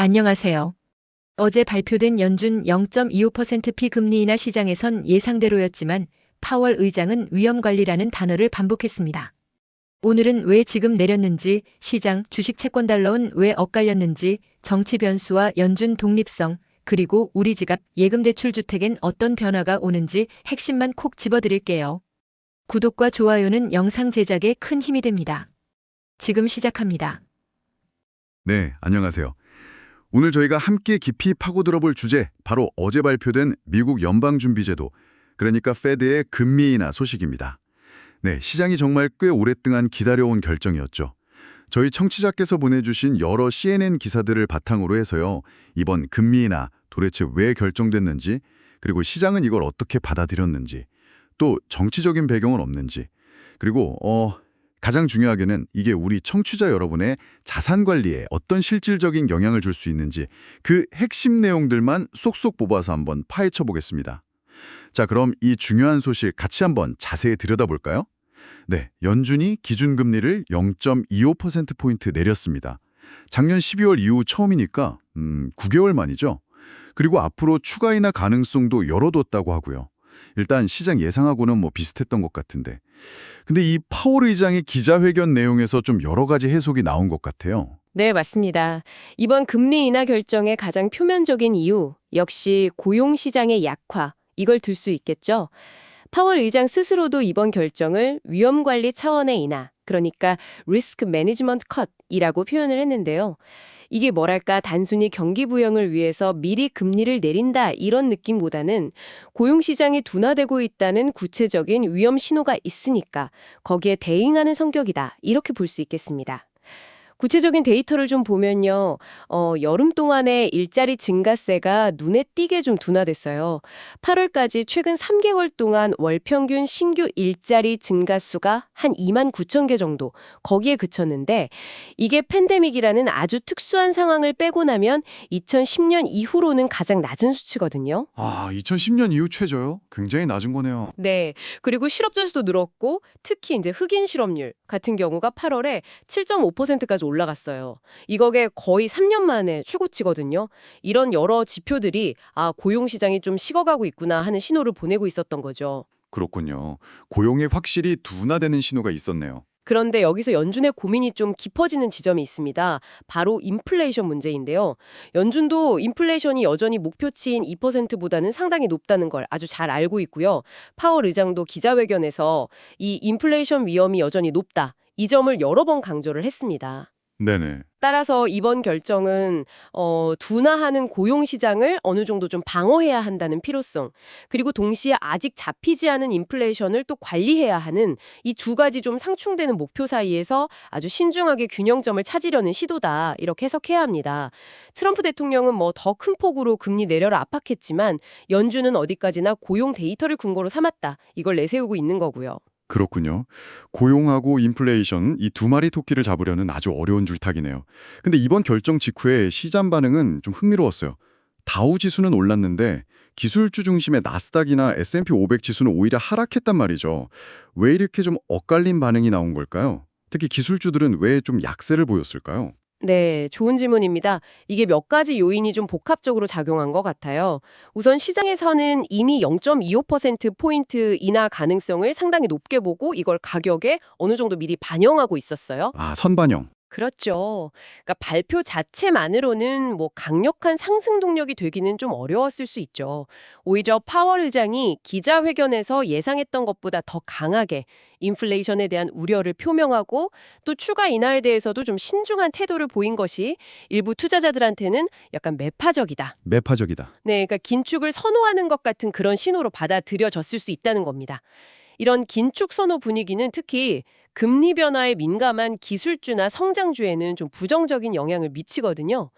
안녕하세요. 어제 발표된 연준 0.25% 피금리 인하 시장에선 예상대로였지만 파월 의장은 위험관리라는 단어를 반복했습니다. 오늘은 왜 지금 내렸는지, 시장, 주식 채권 달러는 왜 엇갈렸는지, 정치 변수와 연준 독립성, 그리고 우리 지갑, 예금 대출 주택엔 어떤 변화가 오는지 핵심만 콕 집어드릴게요. 구독과 좋아요는 영상 제작에 큰 힘이 됩니다. 지금 시작합니다. 네, 안녕하세요. 오늘 저희가 함께 깊이 파고들어 볼 주제, 바로 어제 발표된 미국 연방준비제도, 그러니까 페드의 금리 인하 소식입니다. 네, 시장이 정말 꽤 오랫동안 기다려온 결정이었죠. 저희 청취자께서 보내주신 여러 CNN 기사들을 바탕으로 해서요, 이번 금리 인하 도대체 왜 결정됐는지, 그리고 시장은 이걸 어떻게 받아들였는지, 또 정치적인 배경은 없는지, 그리고 가장 중요하게는 이게 우리 청취자 여러분의 자산 관리에 어떤 실질적인 영향을 줄 수 있는지 그 핵심 내용들만 쏙쏙 뽑아서 한번 파헤쳐 보겠습니다. 자, 그럼 이 중요한 소식 같이 한번 자세히 들여다볼까요? 네, 연준이 기준금리를 0.25%포인트 내렸습니다. 작년 12월 이후 처음이니까 9개월 만이죠. 그리고 앞으로 추가 인하 가능성도 열어뒀다고 하고요. 일단 시장 예상하고는 비슷했던 것 같은데. 근데 이 파월 의장의 기자회견 내용에서 좀 여러 가지 해석이 나온 것 같아요. 네, 맞습니다. 이번 금리 인하 결정의 가장 표면적인 이유, 역시 고용시장의 약화, 이걸 들 수 있겠죠. 파월 의장 스스로도 이번 결정을 위험관리 차원의 인하, 그러니까 리스크 매니지먼트 컷이라고 표현을 했는데요. 이게 뭐랄까 단순히 경기 부양을 위해서 미리 금리를 내린다 이런 느낌보다는 고용시장이 둔화되고 있다는 구체적인 위험 신호가 있으니까 거기에 대응하는 성격이다 이렇게 볼 수 있겠습니다. 구체적인 데이터를 좀 보면요. 여름 동안에 일자리 증가세가 눈에 띄게 좀 둔화됐어요. 8월까지 최근 3개월 동안 월 평균 신규 일자리 증가수가 한 2만 9천 개 정도 거기에 그쳤는데 이게 팬데믹이라는 아주 특수한 상황을 빼고 나면 2010년 이후로는 가장 낮은 수치거든요. 2010년 이후 최저요? 굉장히 낮은 거네요. 네. 그리고 실업 전수도 늘었고 특히 이제 흑인 실업률 같은 경우가 8월에 7.5%까지 올라갔어요. 이거게 거의 3년 만에 최고치거든요. 이런 여러 지표들이 고용 시장이 좀 식어가고 있구나 하는 신호를 보내고 있었던 거죠. 그렇군요. 고용에 확실히 둔화되는 신호가 있었네요. 그런데 여기서 연준의 고민이 좀 깊어지는 지점이 있습니다. 바로 인플레이션 문제인데요. 연준도 인플레이션이 여전히 목표치인 2%보다는 상당히 높다는 걸 아주 잘 알고 있고요. 파월 의장도 기자회견에서 이 인플레이션 위험이 여전히 높다. 이 점을 여러 번 강조를 했습니다. 네네. 따라서 이번 결정은 둔화하는 고용시장을 어느 정도 좀 방어해야 한다는 필요성, 그리고 동시에 아직 잡히지 않은 인플레이션을 또 관리해야 하는 이 두 가지 좀 상충되는 목표 사이에서 아주 신중하게 균형점을 찾으려는 시도다 이렇게 해석해야 합니다. 트럼프 대통령은 더 큰 폭으로 금리 내려라 압박했지만 연준은 어디까지나 고용 데이터를 근거로 삼았다. 이걸 내세우고 있는 거고요. 그렇군요. 고용하고 인플레이션 이 두 마리 토끼를 잡으려는 아주 어려운 줄타기네요. 근데 이번 결정 직후에 시장 반응은 좀 흥미로웠어요. 다우 지수는 올랐는데 기술주 중심의 나스닥이나 S&P 500 지수는 오히려 하락했단 말이죠. 왜 이렇게 좀 엇갈린 반응이 나온 걸까요? 특히 기술주들은 왜 좀 약세를 보였을까요? 네, 좋은 질문입니다. 이게 몇 가지 요인이 좀 복합적으로 작용한 것 같아요. 우선 시장에서는 이미 0.25%포인트 인하 가능성을 상당히 높게 보고 이걸 가격에 어느 정도 미리 반영하고 있었어요. 선반영. 그렇죠. 그러니까 발표 자체만으로는 강력한 상승 동력이 되기는 좀 어려웠을 수 있죠. 오히려 파월 의장이 기자회견에서 예상했던 것보다 더 강하게 인플레이션에 대한 우려를 표명하고 또 추가 인하에 대해서도 좀 신중한 태도를 보인 것이 일부 투자자들한테는 약간 매파적이다. 매파적이다. 네, 그러니까 긴축을 선호하는 것 같은 그런 신호로 받아들여졌을 수 있다는 겁니다. 이런 긴축 선호 분위기는 특히 금리 변화에 민감한 기술주나 성장주에는 좀 부정적인 영향을 미치거든요.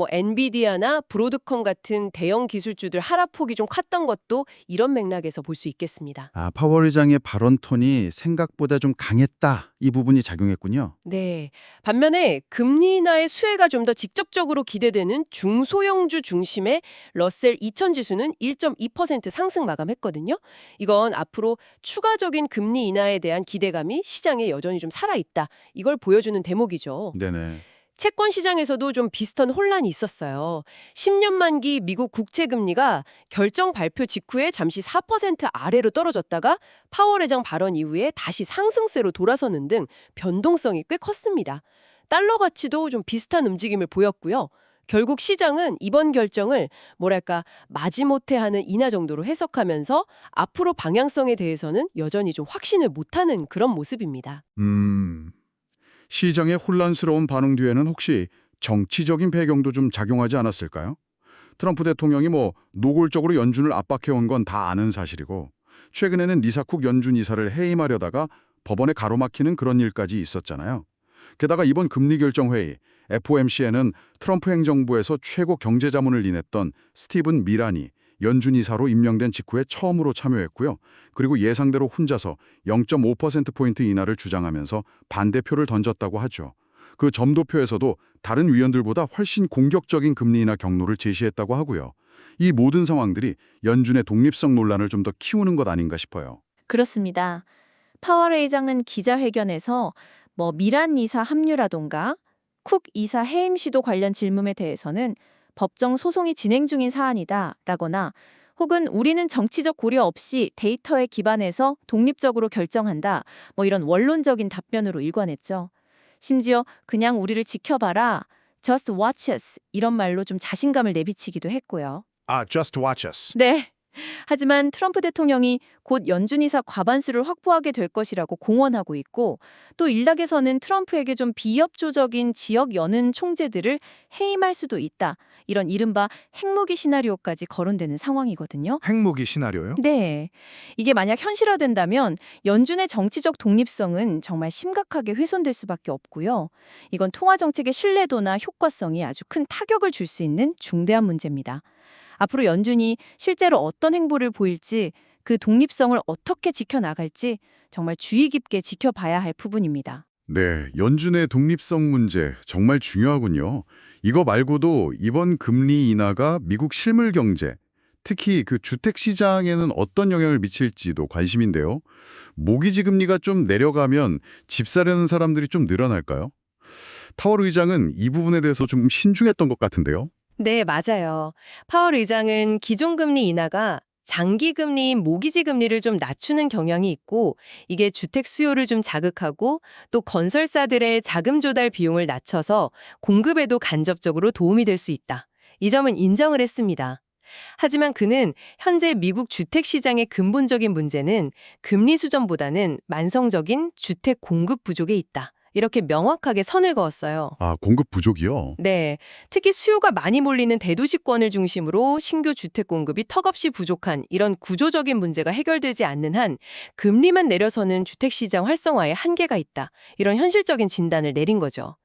엔비디아나 브로드컴 같은 대형 기술주들 하락폭이 좀 컸던 것도 이런 맥락에서 볼 수 있겠습니다. 파월 의장의 발언 톤이 생각보다 좀 강했다. 이 부분이 작용했군요. 네. 반면에 금리 인하의 수혜가 좀 더 직접적으로 기대되는 중소형주 중심의 러셀 2000 지수는 1.2% 상승 마감했거든요. 이건 앞으로 추가적인 금리 인하에 대한 기대감이 시장에 여전히 좀 살아있다. 이걸 보여주는 대목이죠. 네네. 채권 시장에서도 좀 비슷한 혼란이 있었어요. 10년 만기 미국 국채 금리가 결정 발표 직후에 잠시 4% 아래로 떨어졌다가 파월 의장 발언 이후에 다시 상승세로 돌아서는 등 변동성이 꽤 컸습니다. 달러 가치도 좀 비슷한 움직임을 보였고요. 결국 시장은 이번 결정을 뭐랄까 마지못해 하는 인하 정도로 해석하면서 앞으로 방향성에 대해서는 여전히 좀 확신을 못하는 그런 모습입니다. 시장의 혼란스러운 반응 뒤에는 혹시 정치적인 배경도 좀 작용하지 않았을까요? 트럼프 대통령이 노골적으로 연준을 압박해온 건 다 아는 사실이고 최근에는 리사쿡 연준 이사를 해임하려다가 법원에 가로막히는 그런 일까지 있었잖아요. 게다가 이번 금리 결정 회의 FOMC에는 트럼프 행정부에서 최고 경제자문을 인했던 스티븐 미란이 연준 이사로 임명된 직후에 처음으로 참여했고요. 그리고 예상대로 혼자서 0.5%포인트 인하를 주장하면서 반대표를 던졌다고 하죠. 그 점도표에서도 다른 위원들보다 훨씬 공격적인 금리 인하 경로를 제시했다고 하고요. 이 모든 상황들이 연준의 독립성 논란을 좀 더 키우는 것 아닌가 싶어요. 그렇습니다. 파월 의장은 기자회견에서 미란 이사 합류라던가 쿡 이사 해임 시도 관련 질문에 대해서는 법정 소송이 진행 중인 사안이다 라거나 혹은 우리는 정치적 고려 없이 데이터에 기반해서 독립적으로 결정한다 이런 원론적인 답변으로 일관했죠. 심지어 그냥 우리를 지켜봐라, just watch us 이런 말로 좀 자신감을 내비치기도 했고요. Just watch us. 네. 하지만 트럼프 대통령이 곧 연준이사 과반수를 확보하게 될 것이라고 공언하고 있고 또 일각에서는 트럼프에게 좀 비협조적인 지역 연은 총재들을 해임할 수도 있다. 이런 이른바 핵무기 시나리오까지 거론되는 상황이거든요. 핵무기 시나리오요? 네. 이게 만약 현실화된다면 연준의 정치적 독립성은 정말 심각하게 훼손될 수밖에 없고요. 이건 통화 정책의 신뢰도나 효과성이 아주 큰 타격을 줄 수 있는 중대한 문제입니다. 앞으로 연준이 실제로 어떤 행보를 보일지 그 독립성을 어떻게 지켜나갈지 정말 주의 깊게 지켜봐야 할 부분입니다. 네, 연준의 독립성 문제 정말 중요하군요. 이거 말고도 이번 금리 인하가 미국 실물 경제, 특히 그 주택 시장에는 어떤 영향을 미칠지도 관심인데요. 모기지 금리가 좀 내려가면 집 사려는 사람들이 좀 늘어날까요? 타월 의장은 이 부분에 대해서 좀 신중했던 것 같은데요. 네, 맞아요. 파월 의장은 기존 금리 인하가 장기 금리인 모기지 금리를 좀 낮추는 경향이 있고 이게 주택 수요를 좀 자극하고 또 건설사들의 자금 조달 비용을 낮춰서 공급에도 간접적으로 도움이 될 수 있다. 이 점은 인정을 했습니다. 하지만 그는 현재 미국 주택 시장의 근본적인 문제는 금리 수준보다는 만성적인 주택 공급 부족에 있다. 이렇게 명확하게 선을 그었어요. 공급 부족이요? 네, 특히 수요가 많이 몰리는 대도시권을 중심으로 신규 주택 공급이 턱없이 부족한 이런 구조적인 문제가 해결되지 않는 한 금리만 내려서는 주택시장 활성화에 한계가 있다. 이런 현실적인 진단을 내린 거죠.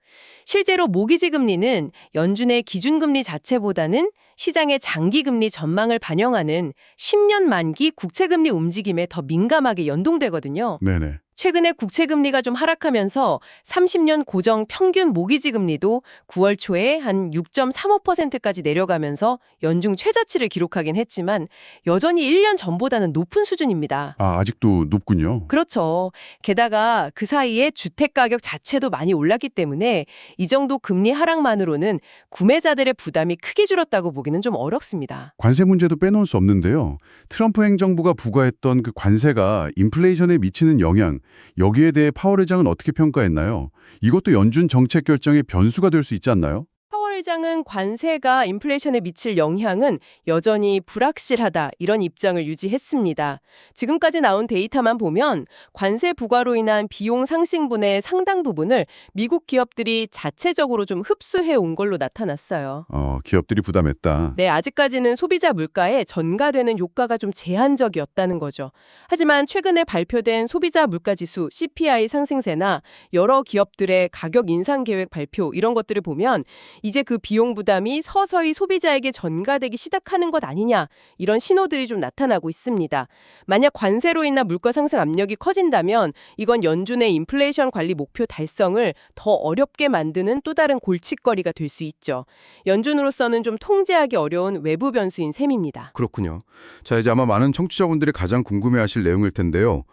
실제로 모기지 금리는 연준의 기준금리 자체보다는 시장의 장기금리 전망을 반영하는 10년 만기 국채금리 움직임에 더 민감하게 연동되거든요. 네네. 최근에 국채금리가 좀 하락하면서 30년 고정 평균 모기지 금리도 9월 초에 한 6.35%까지 내려가면서 연중 최저치를 기록하긴 했지만 여전히 1년 전보다는 높은 수준입니다. 아직도 높군요. 그렇죠. 게다가 그 사이에 주택가격 자체도 많이 올랐기 때문에 이 정도 금리 하락만으로는 구매자들의 부담이 크게 줄었다고 보기는 좀 어렵습니다. 관세 문제도 빼놓을 수 없는데요. 트럼프 행정부가 부과했던 그 관세가 인플레이션에 미치는 영향, 여기에 대해 파월 의장은 어떻게 평가했나요? 이것도 연준 정책 결정의 변수가 될 수 있지 않나요? 파월 의장은 관세가 인플레이션에 미칠 영향은 여전히 불확실하다 이런 입장을 유지했습니다. 지금까지 나온 데이터만 보면 관세 부과로 인한 비용 상승분의 상당 부분을 미국 기업들이 자체적으로 좀 흡수해 온 걸로 나타났어요. 기업들이 부담했다. 네, 아직까지는 소비자 물가에 전가되는 효과가 좀 제한적이었다는 거죠. 하지만 최근에 발표된 소비자 물가지수 CPI 상승세나 여러 기업들의 가격 인상 계획 발표 이런 것들을 보면 이제 그 비용 부담이 서서히 소비자에게 전가되기 시작하는 것 아니냐 이런 신호들이 좀 나타나고 있습니다. 만약 관세로 인한 물가 상승 압력이 커진다면 이건 연준의 인플레이션 관리 목표 달성을 더 어렵게 만드는 또 다른 골칫거리가 될 수 있죠. 연준으로서는 좀 통제하기 어려운 외부 변수인 셈입니다. 그렇군요. 자, 이제 아마 많은 청취자분들이 가장 궁금해하실 내용일 텐데요.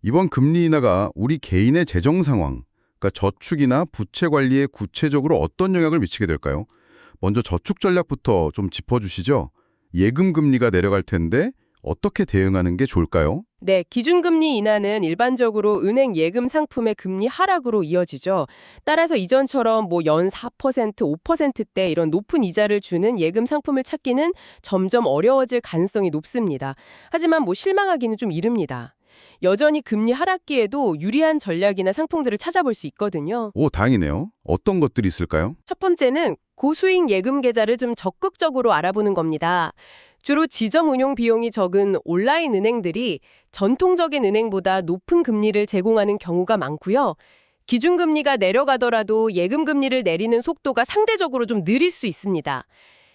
이번 금리 인하가 우리 개인의 재정 상황, 그러니까 저축이나 부채 관리에 구체적으로 어떤 영향을 미치게 될까요? 먼저 저축 전략부터 좀 짚어주시죠. 예금 금리가 내려갈 텐데 어떻게 대응하는 게 좋을까요? 네, 기준금리 인하는 일반적으로 은행 예금 상품의 금리 하락으로 이어지죠. 따라서 이전처럼 연 4%, 5%대 이런 높은 이자를 주는 예금 상품을 찾기는 점점 어려워질 가능성이 높습니다. 하지만 실망하기는 좀 이릅니다. 여전히 금리 하락기에도 유리한 전략이나 상품들을 찾아볼 수 있거든요. 오, 다행이네요. 어떤 것들이 있을까요? 첫 번째는 고수익 예금 계좌를 좀 적극적으로 알아보는 겁니다. 주로 지점 운용 비용이 적은 온라인 은행들이 전통적인 은행보다 높은 금리를 제공하는 경우가 많고요. 기준금리가 내려가더라도 예금 금리를 내리는 속도가 상대적으로 좀 느릴 수 있습니다.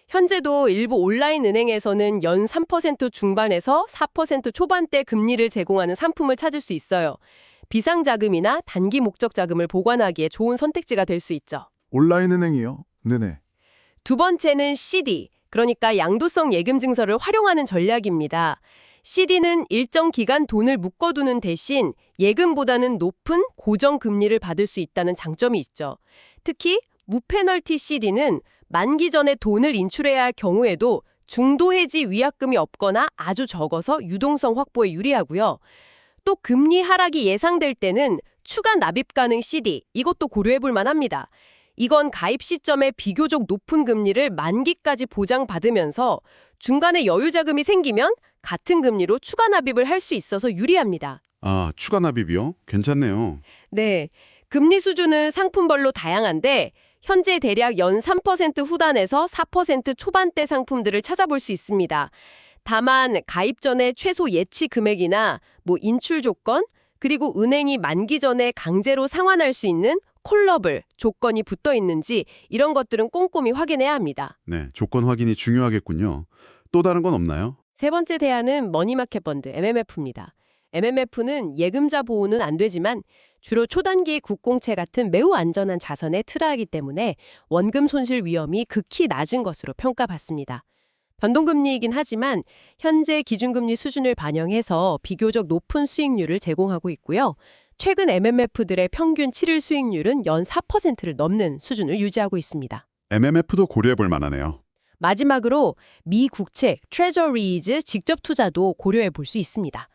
현재도 일부 온라인 은행에서는 연 3% 중반에서 4% 초반대 금리를 제공하는 상품을 찾을 수 있어요. 비상자금이나 단기 목적 자금을 보관하기에 좋은 선택지가 될 수 있죠. 온라인 은행이요? 네네. 두 번째는 CD, 그러니까 양도성 예금 증서를 활용하는 전략입니다. CD는 일정 기간 돈을 묶어두는 대신 예금보다는 높은 고정 금리를 받을 수 있다는 장점이 있죠. 특히 무페널티 CD는 만기 전에 돈을 인출해야 할 경우에도 중도 해지 위약금이 없거나 아주 적어서 유동성 확보에 유리하고요. 또 금리 하락이 예상될 때는 추가 납입 가능 CD, 이것도 고려해볼 만합니다. 이건 가입 시점에 비교적 높은 금리를 만기까지 보장받으면서 중간에 여유 자금이 생기면 같은 금리로 추가 납입을 할 수 있어서 유리합니다. 아, 추가 납입이요? 괜찮네요. 네, 금리 수준은 상품별로 다양한데 현재 대략 연 3% 후단에서 4% 초반대 상품들을 찾아볼 수 있습니다. 다만 가입 전에 최소 예치 금액이나 인출 조건, 그리고 은행이 만기 전에 강제로 상환할 수 있는 콜러블 조건이 붙어 있는지 이런 것들은 꼼꼼히 확인해야 합니다. 네, 조건 확인이 중요하겠군요. 또 다른 건 없나요? 세 번째 대안은 머니마켓 펀드 MMF입니다. MMF는 예금자 보호는 안 되지만 주로 초단기 국공채 같은 매우 안전한 자산에 틀어하기 때문에 원금 손실 위험이 극히 낮은 것으로 평가받습니다. 변동금리이긴 하지만 현재 기준금리 수준을 반영해서 비교적 높은 수익률을 제공하고 있고요. 최근 MMF들의 평균 7일 수익률은 연 4%를 넘는 수준을 유지하고 있습니다. MMF도 고려해볼 만하네요. 마지막으로 미 국채, 트레저리즈 직접 투자도 고려해 볼 수 있습니다.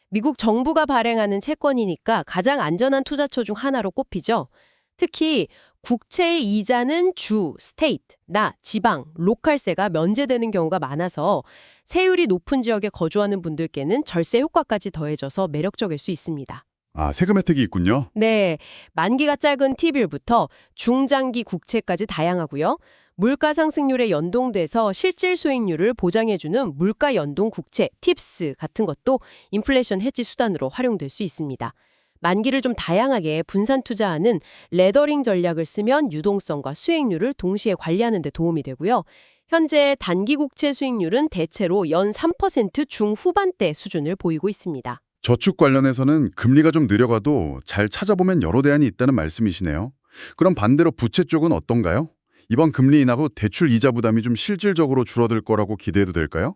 미국 정부가 발행하는 채권이니까 가장 안전한 투자처 중 하나로 꼽히죠. 특히 국채의 이자는 주, 스테이트, 나, 지방, 로컬세가 면제되는 경우가 많아서 세율이 높은 지역에 거주하는 분들께는 절세 효과까지 더해져서 매력적일 수 있습니다. 아, 세금 혜택이 있군요. 네, 만기가 짧은 T빌부터 중장기 국채까지 다양하고요. 물가 상승률에 연동돼서 실질 수익률을 보장해주는 물가 연동 국채, 팁스 같은 것도 인플레이션 해지 수단으로 활용될 수 있습니다. 만기를 좀 다양하게 분산 투자하는 레더링 전략을 쓰면 유동성과 수익률을 동시에 관리하는 데 도움이 되고요. 현재 단기 국채 수익률은 대체로 연 3% 중후반대 수준을 보이고 있습니다. 저축 관련해서는 금리가 좀 느려가도 잘 찾아보면 여러 대안이 있다는 말씀이시네요. 그럼 반대로 부채 쪽은 어떤가요? 이번 금리 인하고 대출 이자 부담이 좀 실질적으로 줄어들 거라고 기대해도 될까요?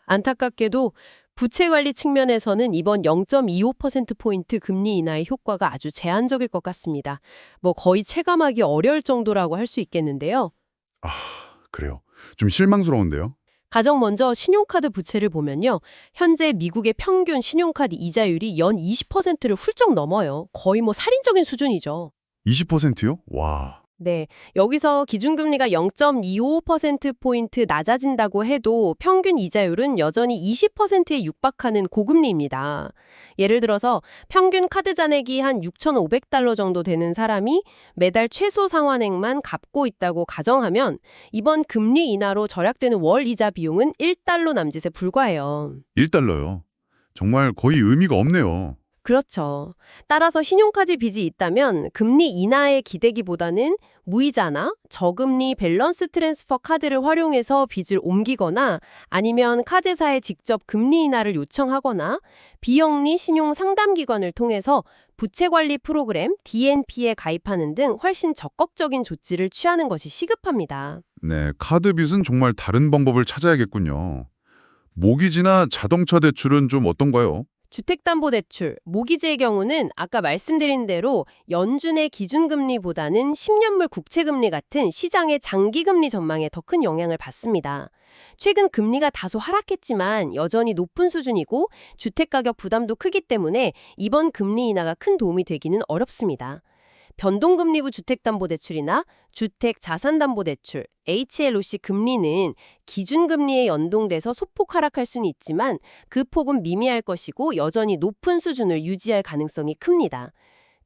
안타깝게도 부채 관리 측면에서는 이번 0.25%포인트 금리 인하의 효과가 아주 제한적일 것 같습니다. 거의 체감하기 어려울 정도라고 할 수 있겠는데요. 아, 그래요. 좀 실망스러운데요. 가장 먼저 신용카드 부채를 보면요. 현재 미국의 평균 신용카드 이자율이 연 20%를 훌쩍 넘어요. 거의 살인적인 수준이죠. 20%요? 와. 네, 여기서 기준금리가 0.25%포인트 낮아진다고 해도 평균 이자율은 여전히 20%에 육박하는 고금리입니다. 예를 들어서 평균 카드 잔액이 한 $6,500 정도 되는 사람이 매달 최소 상환액만 갚고 있다고 가정하면 이번 금리 인하로 절약되는 월 이자 비용은 $1 남짓에 불과해요. 1달러요. 정말 거의 의미가 없네요. 그렇죠. 따라서 신용카드 빚이 있다면 금리 인하에 기대기보다는 무이자나 저금리 밸런스 트랜스퍼 카드를 활용해서 빚을 옮기거나 아니면 카드사에 직접 금리 인하를 요청하거나 비영리 신용 상담기관을 통해서 부채관리 프로그램 DNP에 가입하는 등 훨씬 적극적인 조치를 취하는 것이 시급합니다. 네, 카드 빚은 정말 다른 방법을 찾아야겠군요. 모기지나 자동차 대출은 좀 어떤가요? 주택담보대출, 모기지의 경우는 아까 말씀드린 대로 연준의 기준금리보다는 10년물 국채금리 같은 시장의 장기금리 전망에 더 큰 영향을 받습니다. 최근 금리가 다소 하락했지만 여전히 높은 수준이고 주택가격 부담도 크기 때문에 이번 금리 인하가 큰 도움이 되기는 어렵습니다. 변동금리부 주택담보대출이나 주택자산담보대출, HLOC 금리는 기준금리에 연동돼서 소폭 하락할 수는 있지만 그 폭은 미미할 것이고 여전히 높은 수준을 유지할 가능성이 큽니다.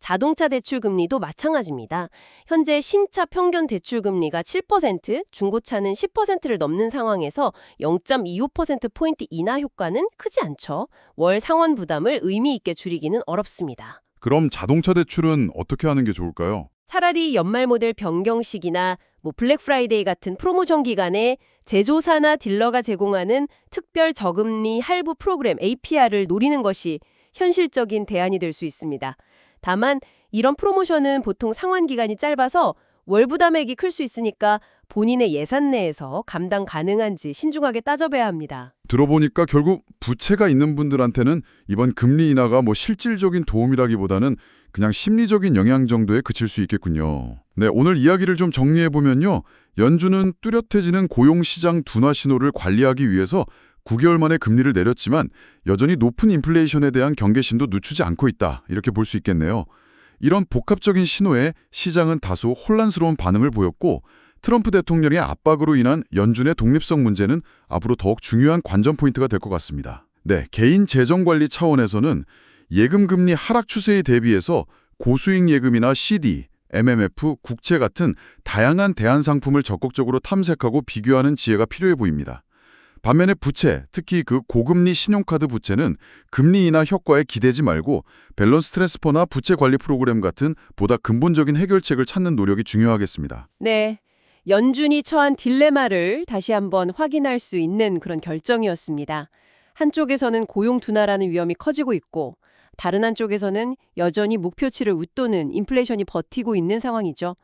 자동차 대출 금리도 마찬가지입니다. 현재 신차 평균 대출 금리가 7%, 중고차는 10%를 넘는 상황에서 0.25%포인트 인하 효과는 크지 않죠. 월 상환 부담을 의미 있게 줄이기는 어렵습니다. 그럼 자동차 대출은 어떻게 하는 게 좋을까요? 차라리 연말 모델 변경식이나 블랙 프라이데이 같은 프로모션 기간에 제조사나 딜러가 제공하는 특별 저금리 할부 프로그램 APR을 노리는 것이 현실적인 대안이 될 수 있습니다. 다만 이런 프로모션은 보통 상환 기간이 짧아서 월 부담액이 클 수 있으니까 본인의 예산 내에서 감당 가능한지 신중하게 따져봐야 합니다. 들어보니까 결국 부채가 있는 분들한테는 이번 금리 인하가 실질적인 도움이라기보다는 그냥 심리적인 영향 정도에 그칠 수 있겠군요. 네, 오늘 이야기를 좀 정리해보면요. 연준은 뚜렷해지는 고용시장 둔화 신호를 관리하기 위해서 9개월 만에 금리를 내렸지만 여전히 높은 인플레이션에 대한 경계심도 늦추지 않고 있다. 이렇게 볼 수 있겠네요. 이런 복합적인 신호에 시장은 다소 혼란스러운 반응을 보였고 트럼프 대통령의 압박으로 인한 연준의 독립성 문제는 앞으로 더욱 중요한 관전 포인트가 될 것 같습니다. 네, 개인 재정 관리 차원에서는 예금 금리 하락 추세에 대비해서 고수익 예금이나 CD, MMF, 국채 같은 다양한 대안 상품을 적극적으로 탐색하고 비교하는 지혜가 필요해 보입니다. 반면에 부채, 특히 그 고금리 신용카드 부채는 금리 인하 효과에 기대지 말고 밸런스 트랜스퍼나 부채 관리 프로그램 같은 보다 근본적인 해결책을 찾는 노력이 중요하겠습니다. 네, 연준이 처한 딜레마를 다시 한번 확인할 수 있는 그런 결정이었습니다. 한쪽에서는 고용 둔화라는 위험이 커지고 있고 다른 한쪽에서는 여전히 목표치를 웃도는 인플레이션이 버티고 있는 상황이죠.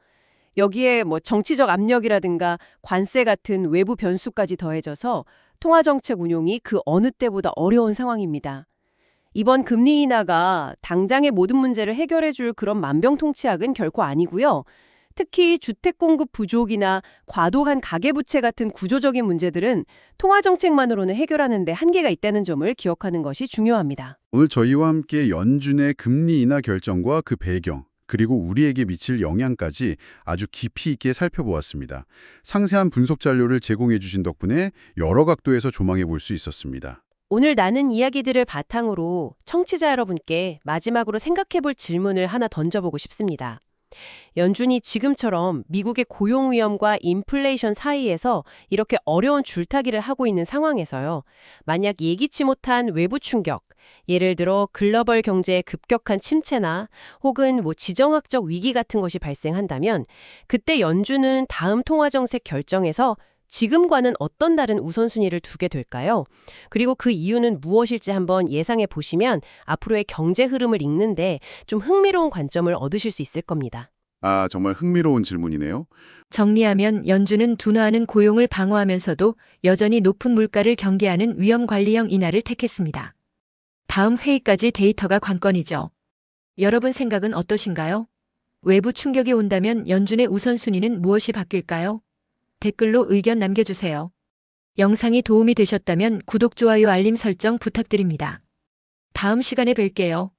여기에 정치적 압력이라든가 관세 같은 외부 변수까지 더해져서 통화정책 운용이 그 어느 때보다 어려운 상황입니다. 이번 금리 인하가 당장의 모든 문제를 해결해줄 그런 만병통치약은 결코 아니고요. 특히 주택 공급 부족이나 과도한 가계부채 같은 구조적인 문제들은 통화정책만으로는 해결하는 데 한계가 있다는 점을 기억하는 것이 중요합니다. 오늘 저희와 함께 연준의 금리 인하 결정과 그 배경, 그리고 우리에게 미칠 영향까지 아주 깊이 있게 살펴보았습니다. 상세한 분석 자료를 제공해 주신 덕분에 여러 각도에서 조망해 볼 수 있었습니다. 오늘 나눈 이야기들을 바탕으로 청취자 여러분께 마지막으로 생각해 볼 질문을 하나 던져보고 싶습니다. 연준이 지금처럼 미국의 고용 위험과 인플레이션 사이에서 이렇게 어려운 줄타기를 하고 있는 상황에서요. 만약 예기치 못한 외부 충격, 예를 들어 글로벌 경제의 급격한 침체나 혹은 지정학적 위기 같은 것이 발생한다면 그때 연준은 다음 통화정책 결정에서 지금과는 어떤 다른 우선순위를 두게 될까요? 그리고 그 이유는 무엇일지 한번 예상해 보시면 앞으로의 경제 흐름을 읽는데 좀 흥미로운 관점을 얻으실 수 있을 겁니다. 아, 정말 흥미로운 질문이네요. 정리하면 연준은 둔화하는 고용을 방어하면서도 여전히 높은 물가를 경계하는 위험관리형 인하를 택했습니다. 다음 회의까지 데이터가 관건이죠. 여러분 생각은 어떠신가요? 외부 충격이 온다면 연준의 우선순위는 무엇이 바뀔까요? 댓글로 의견 남겨주세요. 영상이 도움이 되셨다면 구독, 좋아요, 알림 설정 부탁드립니다. 다음 시간에 뵐게요.